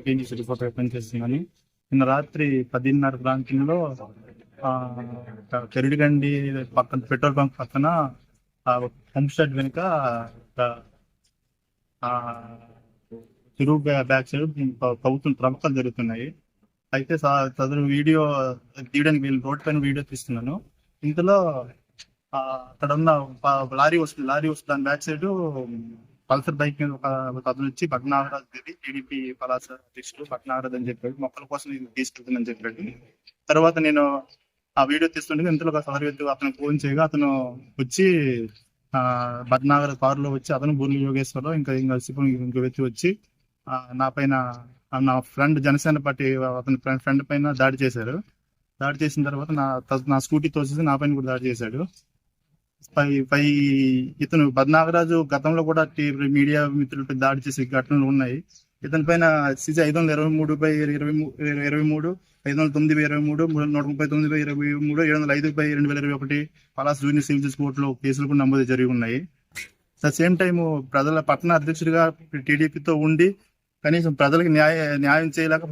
Kgs reporter పనిచేస్తున్నాను. నిన్న రాత్రి 10:30 ప్రాంతంలో చెరుడిగండి పక్కన పెట్రోల్ బంక్ పక్కన పంప్ షెడ్ వెనుక తిరుగు బ్యాక్ సైడ్ ప్రభుత్వం ప్రముఖాలు జరుగుతున్నాయి. అయితే సదరు వీడియో తీయడానికి వీళ్ళు రోడ్ పైన వీడియో తీస్తున్నాను. ఇంతలో అక్కడ ఉన్న లారీ వస్తుంది. దాని బ్యాక్ సైడ్ పల్సర్ బైక్ మీద ఒక అతను వచ్చి పద్మనాభరాజు టీడీపీ పలాస అధ్యక్షుడు పద్మనాభరాజు అని చెప్పాడు. మొక్కల కోసం నేను తీసుకెళ్తానని చెప్పాడు. తర్వాత నేను ఆ వీడియో తీస్తుండగా ఇంతలో సదరు వ్యక్తి అతను ఫోన్ చేయగా అతను వచ్చి పద్మనాభరాజు కారులో వచ్చి అతను బూర్లి యోగేశ్వరరావు ఇంకా ఇంకో వ్యక్తి వచ్చి నా పైన నా ఫ్రెండ్ జనసేన పార్టీ అతని ఫ్రెండ్ పైన దాడి చేశారు. దాడి చేసిన తర్వాత నా స్కూటీ తోసేసి నా పైన కూడా దాడి చేశాడు. ఇతను పద్మనాభరాజు గతంలో కూడా మీడియా మిత్రులపై దాడి చేసే ఘటనలు ఉన్నాయి. ఇతని పైన సిజి 523/23, 509/23, 139/23, 705/2021 పలాస్ జూనియర్ సివిల్ కోర్టులో కేసులు కూడా నమోదు జరిగి ఉన్నాయి. అట్ సేమ్ టైం ప్రజల పట్టణ అధ్యక్షుడిగా టీడీపీతో ఉండి కనీసం ప్రజలకు న్యాయం చేయలేక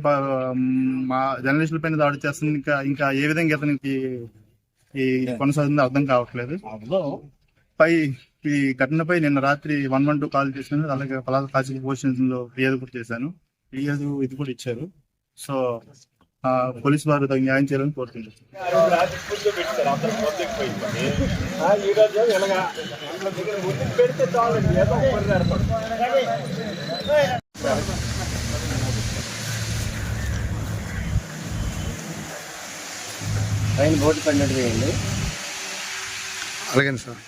మా జర్నలిస్టుల పైన దాడి చేస్తుంది. ఇంకా ఏ విధంగా ఇతనికి ఈ కొనసాగుతుందో అర్థం కావట్లేదు. ఈ ఘటనపై నిన్న రాత్రి 112 కాల్ చేశాను. అలాగే పలాస కాశీ పోలీస్ లో ఫిర్యాదు కూడా చేశాను. ఫిర్యాదు ఇది కూడా ఇచ్చారు. సో పోలీసు వారు తగిన న్యాయం చేయాలని కోరుతున్నాను. పైన బోర్డు పడినట్టు వేయండి. అలాగే సార్.